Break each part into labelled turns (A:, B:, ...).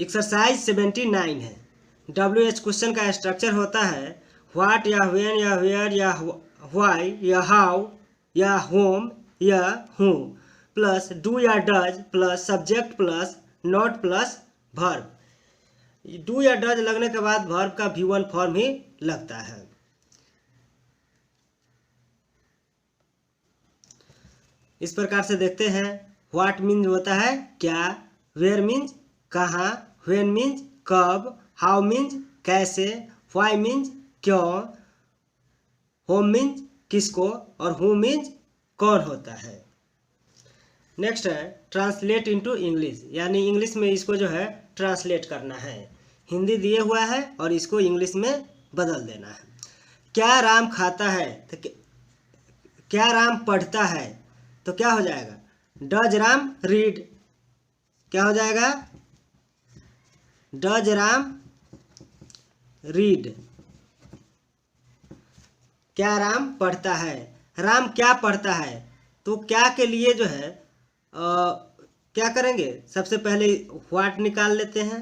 A: Exercise 79 है। WH question का structure होता है व्हाट या व्हेन या वेयर या व्हाई या हाउ या होम या हु प्लस डू या does plus subject plus not plus verb. Do या डज लगने के बाद वर्ब का V1 फॉर्म ही लगता है। इस प्रकार से देखते हैं। व्हाट मीन्स होता है क्या, वेयर मीन्स कहाँ, व्हेन मीन्स कब, हाउ मीन्स कैसे, व्हाई मीन्स क्यों, होम मीन्स किसको और हु मीन्स कौन होता है। नेक्स्ट है ट्रांसलेट इनटू इंग्लिश, यानी इंग्लिश में इसको जो है ट्रांसलेट करना है। हिंदी दिए हुआ है और इसको इंग्लिश में बदल देना है। क्या राम खाता है तो क्या राम पढ़ता है तो क्या हो जाएगा, डज राम रीड। क्या हो जाएगा, डज राम रीड। क्या राम पढ़ता है, राम क्या पढ़ता है, तो क्या के लिए जो है क्या करेंगे, सबसे पहले व्हाट निकाल लेते हैं।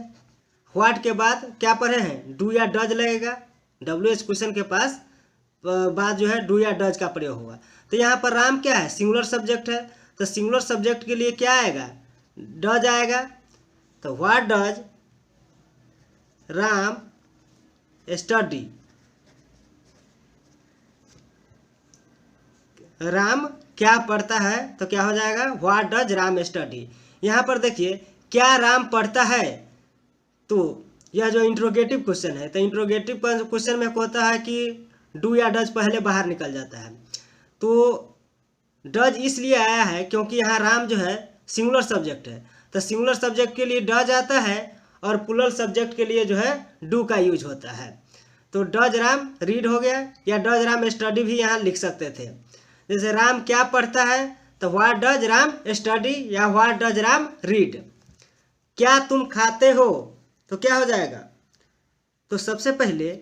A: व्हाट के बाद क्या पढ़े हैं, डू या डज लगेगा। WH क्वेश्चन के पास बाद जो है डू या डज का प्रयोग होगा। तो यहाँ पर राम क्या है, सिंगुलर सब्जेक्ट है, तो सिंगुलर सब्जेक्ट के लिए क्या आएगा, डज आएगा। तो what does Ram study, Ram क्या पढ़ता है तो क्या हो जाएगा, व्हाट डज राम स्टडी। यहाँ पर देखिए क्या राम पढ़ता है, तो यह जो इंट्रोगेटिव क्वेश्चन है, तो इंट्रोगेटिव क्वेश्चन में होता है कि डू या डज पहले बाहर निकल जाता है। तो डज इसलिए आया है क्योंकि यहाँ राम जो है सिंगुलर सब्जेक्ट है, तो सिंगुलर सब्जेक्ट के लिए डज आता है और प्लूरल सब्जेक्ट के लिए जो है डू का यूज होता है। तो डज राम रीड हो गया, या डज राम स्टडी भी यहाँ लिख सकते थे। जैसे राम क्या पढ़ता है तो व्हाट डज राम स्टडी या व्हाट डज राम रीड। क्या तुम खाते हो तो क्या हो जाएगा, तो सबसे पहले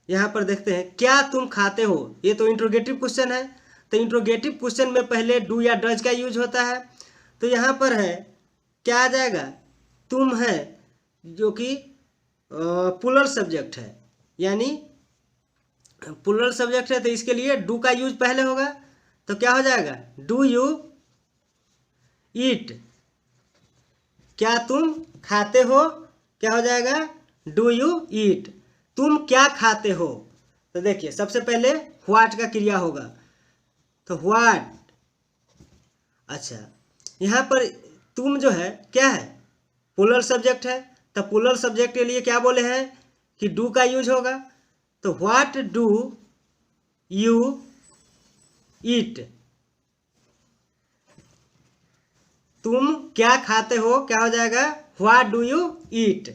A: यहाँ पर देखते हैं क्या तुम खाते हो, ये तो इंट्रोगेटिव क्वेश्चन है, तो इंट्रोगेटिव क्वेश्चन में पहले डू या डज का यूज होता है। तो यहाँ पर है क्या आ जाएगा, तुम है, जो कि प्लूरल सब्जेक्ट है, यानी प्लूरल सब्जेक्ट है, तो इसके लिए डू का यूज पहले होगा। तो क्या हो जाएगा, डू यू ईट। क्या तुम खाते हो, क्या हो जाएगा, डू यू ईट। तुम क्या खाते हो, तो देखिए सबसे पहले व्हाट का क्रिया होगा, तो व्हाट। अच्छा यहाँ पर तुम जो है क्या है, प्लूरल सब्जेक्ट है, तो प्लूरल सब्जेक्ट के लिए क्या बोले हैं कि डू का यूज होगा। तो व्हाट डू यू ईट, तुम क्या खाते हो, क्या हो जाएगा, व्हाट डू यू ईट।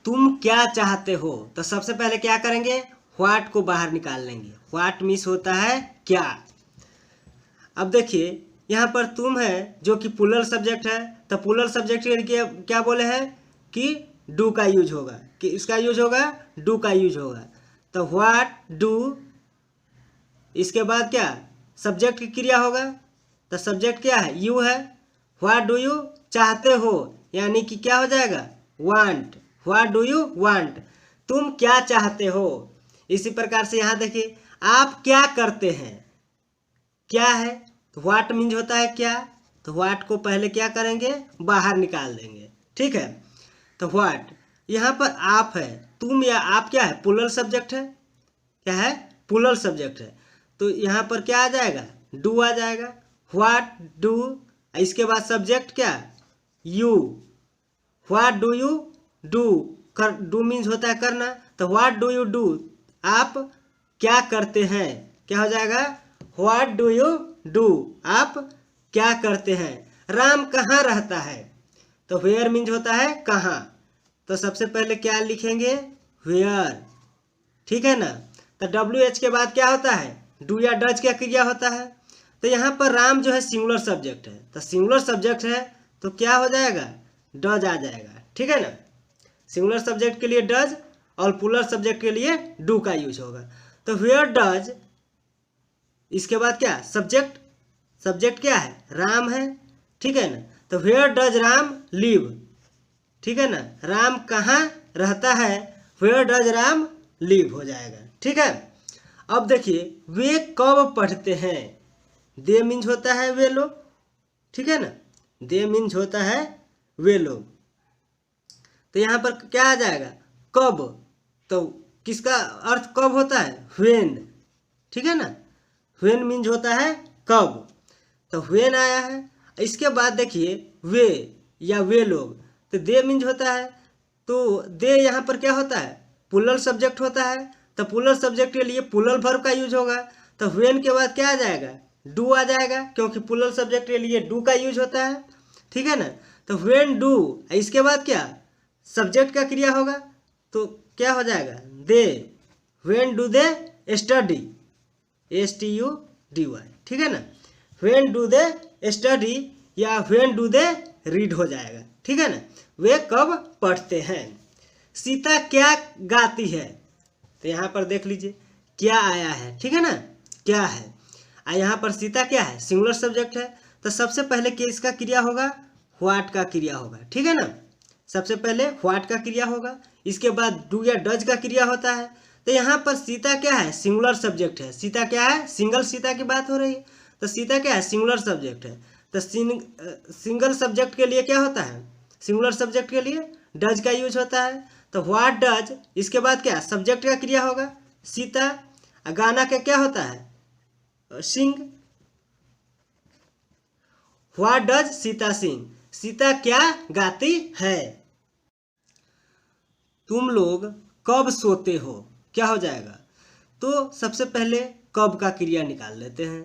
A: तुम क्या चाहते हो, तो सबसे पहले क्या करेंगे, व्हाट को बाहर निकाल लेंगे। व्हाट मीन्स होता है क्या। अब देखिए यहाँ पर तुम है जो कि प्लूरल सब्जेक्ट है, तो प्लूरल सब्जेक्ट के लिए क्या बोले हैं कि डू का यूज होगा, कि इसका यूज होगा, डू का यूज होगा। तो व्हाट डू, इसके बाद क्या, सब्जेक्ट की क्रिया होगा, तो सब्जेक्ट क्या है, यू है। व्हाट डू यू चाहते हो, यानी कि क्या हो जाएगा, want. What do you want, तुम क्या चाहते हो। इसी प्रकार से यहाँ देखिए आप क्या करते हैं, क्या है, तो व्हाट मीन्स होता है क्या, तो व्हाट को पहले क्या करेंगे, बाहर निकाल देंगे, ठीक है। तो व्हाट, यहाँ पर आप है, तुम या आप क्या है, प्लूरल सब्जेक्ट है, क्या है, प्लूरल सब्जेक्ट है, तो यहाँ पर क्या आ जाएगा, डू आ जाएगा। व्हाट डू, इसके बाद सब्जेक्ट क्या, you. What do you do, कर, डू मीन्स होता है करना, तो व्हाट डू यू डू, आप क्या करते हैं, क्या हो जाएगा, व्हाट डू यू डू, आप क्या करते हैं। राम कहाँ रहता है, तो वेयर मीन्स होता है कहाँ, तो सबसे पहले क्या लिखेंगे, वेयर, ठीक है ना। तो WH के बाद क्या होता है, डू या डज क्या क्रिया होता है। तो यहाँ पर राम जो है सिंगुलर सब्जेक्ट है, तो सिंगुलर सब्जेक्ट है तो क्या हो जाएगा, डज आ जाएगा, ठीक है ना। सिंगुलर सब्जेक्ट के लिए डज और प्लूरल सब्जेक्ट के लिए डू का यूज होगा। तो वेयर डज, इसके बाद क्या, सब्जेक्ट, सब्जेक्ट क्या है, राम है, ठीक है ना। तो वेयर डज राम लिव, ठीक है ना, राम कहाँ रहता है, वेयर डज राम लिव हो जाएगा, ठीक है। अब देखिए वे कब पढ़ते हैं, दे मीन्स होता है वे लोग, ठीक है ना, दे मीन्स होता है वे लोग। तो यहाँ पर क्या आ जाएगा, कब, तो किसका अर्थ कब होता है, व्हेन, ठीक है ना, व्हेन मीन्स होता है कब, तो व्हेन आया है। इसके बाद देखिए वे या वे लोग, तो दे मीन्स होता है, तो दे यहाँ पर क्या होता है, प्लूरल सब्जेक्ट होता है, तो प्लूरल सब्जेक्ट के लिए प्लूरल वर्ब का यूज होगा। तो व्हेन के बाद क्या आ जाएगा, डू आ जाएगा, क्योंकि प्लूरल सब्जेक्ट के लिए डू का यूज होता है, ठीक है ना। तो व्हेन डू, इसके बाद क्या, सब्जेक्ट का क्रिया होगा, तो क्या हो जाएगा, they, when do they study, STUDY, ठीक है ना, व्हेन डू दे स्टडी या व्हेन डू दे रीड हो जाएगा, ठीक है ना, वे कब पढ़ते हैं। सीता क्या गाती है, तो यहाँ पर देख लीजिए क्या आया है, ठीक है ना, क्या है, यहाँ पर सीता क्या है, सिंगुलर सब्जेक्ट है, तो सबसे पहले किसका क्रिया होगा, व्हाट का क्रिया होगा, ठीक है ना, सबसे पहले व्हाट का क्रिया होगा, इसके बाद डू या डज का क्रिया होता है। तो यहाँ पर सीता क्या है, सिंगुलर सब्जेक्ट है, सीता क्या है, सिंगल सीता की बात हो रही है, तो सीता क्या है, सिंगुलर सब्जेक्ट है। तो सिंगल सब्जेक्ट के लिए क्या होता है, सिंगुलर सब्जेक्ट के लिए डज का यूज होता है। तो व्हाट डज, इसके बाद क्या, सब्जेक्ट का क्रिया होगा सीता, गाना का क्या होता है, सिंग, व्हाट डज सीता सिंग, सीता क्या गाती है। तुम लोग कब सोते हो, क्या हो जाएगा, तो सबसे पहले कब का क्रिया निकाल लेते हैं,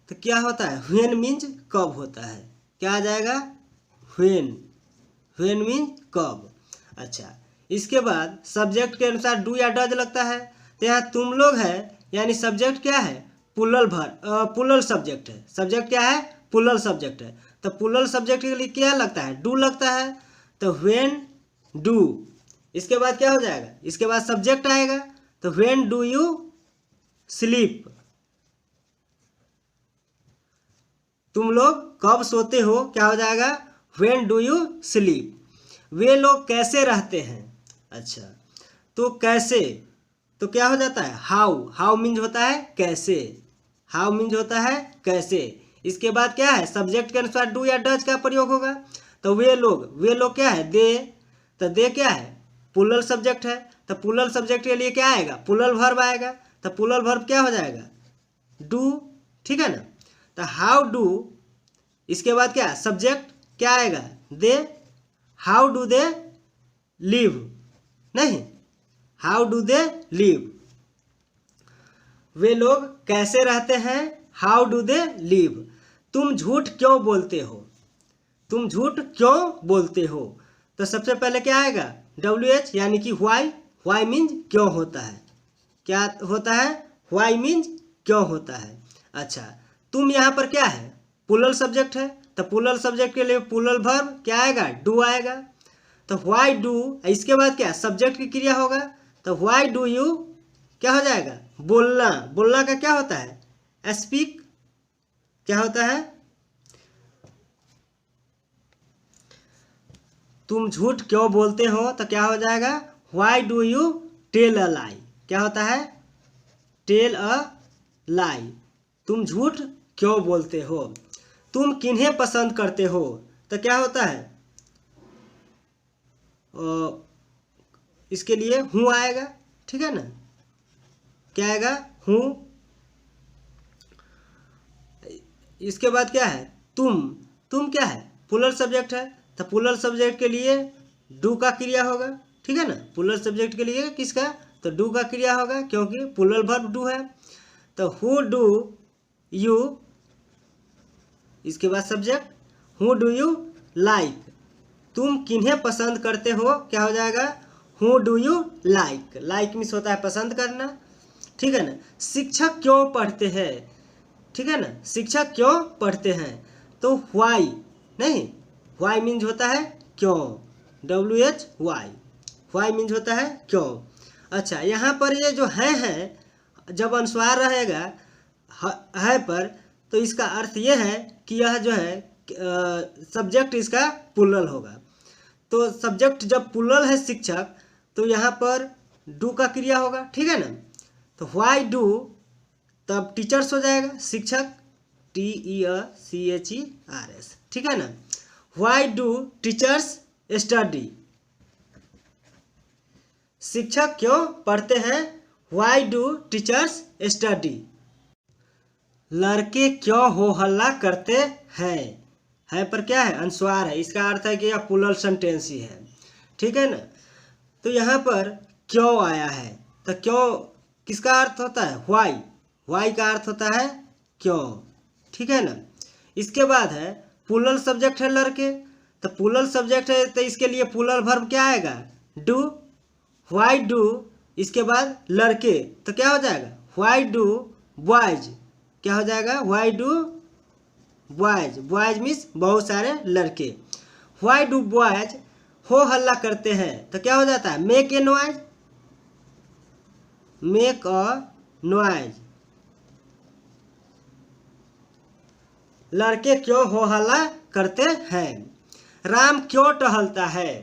A: तो क्या होता है, व्हेन मीन्स कब होता है, क्या आ जाएगा, व्हेन, व्हेन मीन्स कब। अच्छा, इसके बाद सब्जेक्ट के अनुसार डू या डज लगता है, तो यहाँ तुम लोग है, यानी सब्जेक्ट क्या है, प्लूरल सब्जेक्ट है, सब्जेक्ट क्या है, प्लूरल सब्जेक्ट है, तो प्लूरल सब्जेक्ट के लिए क्या लगता है, डू लगता है, तो व्हेन डू, इसके बाद क्या हो जाएगा, इसके बाद सब्जेक्ट आएगा, तो व्हेन डू यू स्लीप, तुम लोग कब सोते हो, क्या हो जाएगा, व्हेन डू यू स्लीप। वे लोग कैसे रहते हैं, अच्छा, तो कैसे, तो क्या हो जाता है, हाउ, हाउ मीन्स होता है कैसे, हाउ मीन्स होता है कैसे। इसके बाद क्या है, सब्जेक्ट के अनुसार डू या डज का प्रयोग होगा, तो वे लोग क्या है, दे, तो दे क्या है, प्लूरल सब्जेक्ट है, तो प्लूरल सब्जेक्ट के लिए क्या आएगा, प्लूरल वर्ब आएगा, तो प्लूरल वर्ब क्या हो जाएगा, डू, ठीक है ना। तो हाउ डू, इसके बाद क्या, सब्जेक्ट क्या आएगा, दे, हाउ डू दे लिव, नहीं, हाउ डू दे लिव, वे लोग कैसे रहते हैं, हाउ डू दे लिव। तुम झूठ क्यों बोलते हो, तुम झूठ क्यों बोलते हो, तो सबसे पहले क्या आएगा, WH यानी कि व्हाई, व्हाई मीन्स क्यों होता है, क्या होता है, व्हाई मीन्स क्यों होता है। अच्छा, तुम यहाँ पर क्या है, प्लूरल सब्जेक्ट है, तो प्लूरल सब्जेक्ट के लिए प्लूरल वर्ब क्या आएगा, डू आएगा, तो व्हाई डू, इसके बाद क्या, सब्जेक्ट की क्रिया होगा, तो व्हाई डू यू क्या हो जाएगा, बोलना, बोलना का क्या होता है, स्पीक, क्या होता है, तुम झूठ क्यों बोलते हो, तो क्या हो जाएगा, why do you tell a lie, क्या होता है, टेल अ लाई, तुम झूठ क्यों बोलते हो। तुम किन्हें पसंद करते हो, तो क्या होता है, इसके लिए हूँ आएगा, ठीक है ना, क्या आएगा, हूँ, इसके बाद क्या है, तुम क्या है, प्लूरल सब्जेक्ट है, तो प्लूरल सब्जेक्ट के लिए डू का क्रिया होगा, ठीक है ना, प्लूरल सब्जेक्ट के लिए किसका, तो डू का क्रिया होगा, क्योंकि प्लूरल वर्ब डू है। तो हु डू यू, इसके बाद subject, who do you like, तुम किन्हें पसंद करते हो, क्या हो जाएगा, who do you like, like means होता है पसंद करना, ठीक है ना। शिक्षक क्यों पढ़ते हैं, ठीक है ना, शिक्षक क्यों पढ़ते हैं, तो व्हाई, नहीं, व्हाई मीन्स होता है क्यों, WHY, व्हाई मीन्स होता है क्यों। अच्छा, यहाँ पर ये जो है जब अनुस्वार रहेगा है पर, तो इसका अर्थ ये है कि यह जो है सब्जेक्ट इसका प्लूरल होगा। तो सब्जेक्ट जब प्लूरल है शिक्षक, तो यहाँ पर डू का क्रिया होगा, ठीक है ना। तो व्हाई डू, तब टीचर्स हो जाएगा, शिक्षक, TEACHERS, ठीक है ना। व्हाई डू टीचर्स स्टडी, शिक्षक क्यों पढ़ते हैं। Why do teachers study. लड़के क्यों हो हल्ला करते हैं, है पर क्या है, अनुस्वार है, इसका अर्थ है कि यह प्लूरल सेंटेंस ही है, ठीक है ना। तो यहाँ पर क्यों आया है, तो क्यों किसका अर्थ होता है, व्हाई, व्हाई का अर्थ होता है क्यों, ठीक है ना। इसके बाद है प्लूरल सब्जेक्ट है लड़के, तो प्लूरल सब्जेक्ट है तो इसके लिए प्लूरल वर्ब क्या आएगा, डू, व्हाई डू, इसके बाद लड़के तो क्या हो जाएगा, व्हाई डू बॉयज, क्या हो जाएगा, why do boys, boys means बहुत सारे लड़के, व्हाई डू बॉयज हो हल्ला करते हैं, तो क्या हो जाता है, make a noise, make a noise. लड़के क्यों हो हल्ला करते हैं। राम क्यों टहलता है,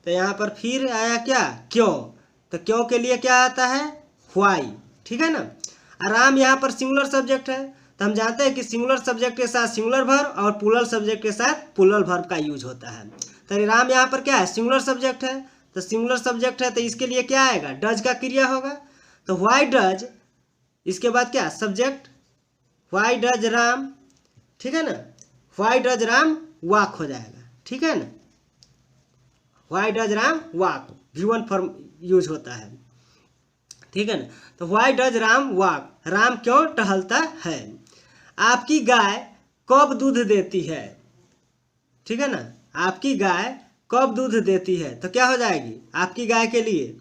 A: तो यहाँ पर फिर आया क्या, क्यों, तो क्यों के लिए क्या आता है, व्हाई, ठीक है ना। राम यहाँ पर सिंगुलर सब्जेक्ट है, तो हम जानते हैं कि सिंगुलर सब्जेक्ट के साथ सिंगुलर वर्ब और प्लूरल सब्जेक्ट के साथ प्लूरल वर्ब का यूज होता है। तो राम यहाँ पर क्या है, सिंगुलर सब्जेक्ट है, तो सिंगुलर सब्जेक्ट है तो इसके लिए क्या आएगा, डज का क्रिया होगा। तो व्हाई डज, इसके बाद क्या सब्जेक्ट, व्हाई डज राम, ठीक है ना, व्हाई डज राम वॉक हो जाएगा, ठीक है ना, why does Ram walk, V1 form use होता है, ठीक है ना। तो why does Ram walk, Ram क्यों टहलता है। आपकी गाय कब दूध देती है, ठीक है ना, आपकी गाय कब दूध देती है, तो क्या हो जाएगी, आपकी गाय के लिए,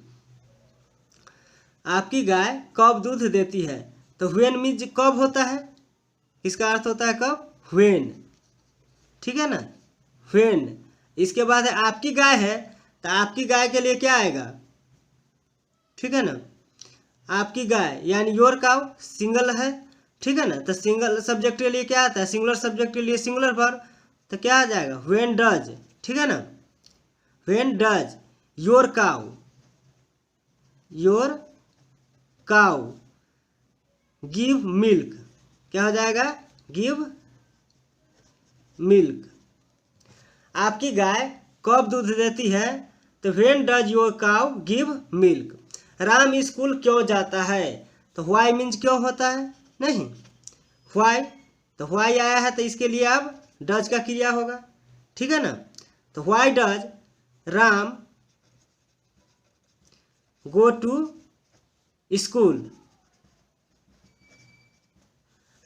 A: आपकी गाय कब दूध देती है, तो व्हेन मीन्स कब होता है, इसका अर्थ होता है कब, व्हेन, ठीक है ना, व्हेन। इसके बाद है आपकी गाय है, तो आपकी गाय के लिए क्या आएगा, ठीक है ना, आपकी गाय यानी योर काउ, सिंगल है, ठीक है ना। तो सिंगल सब्जेक्ट के लिए क्या आता है, सिंगुलर सब्जेक्ट के लिए सिंगुलर वर्ब, तो क्या आ जाएगा, व्हेन डज, ठीक है ना, when does your cow, your cow give milk, क्या हो जाएगा, गिव मिल्क। आपकी गाय कब दूध देती है, तो when does your cow give milk. Ram school क्यों जाता है, तो व्हाई मीन्स क्यों होता है, नहीं, व्हाई, तो व्हाई आया है तो इसके लिए अब डज का क्रिया होगा, ठीक है ना। तो why does Ram go to school,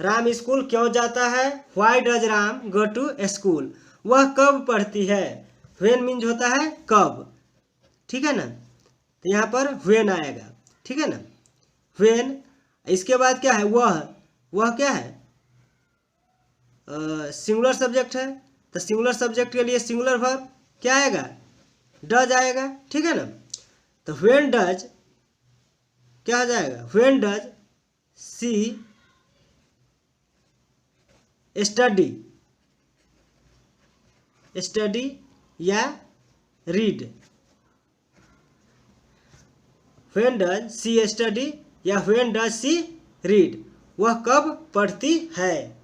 A: Ram school क्यों जाता है, why does Ram go to school. वह कब पढ़ती है, व्हेन मीन्स होता है कब, ठीक है ना, तो यहाँ पर व्हेन आएगा, ठीक है ना, व्हेन। इसके बाद क्या है, वह क्या है, सिंगुलर सब्जेक्ट है, तो सिंगुलर सब्जेक्ट के लिए सिंगुलर वर्ब क्या आएगा, डज आएगा, ठीक है ना। तो व्हेन डज क्या हो जाएगा, when does she study, study या read, when does she study या व्हेन डज सी रीड, वह कब पढ़ती है।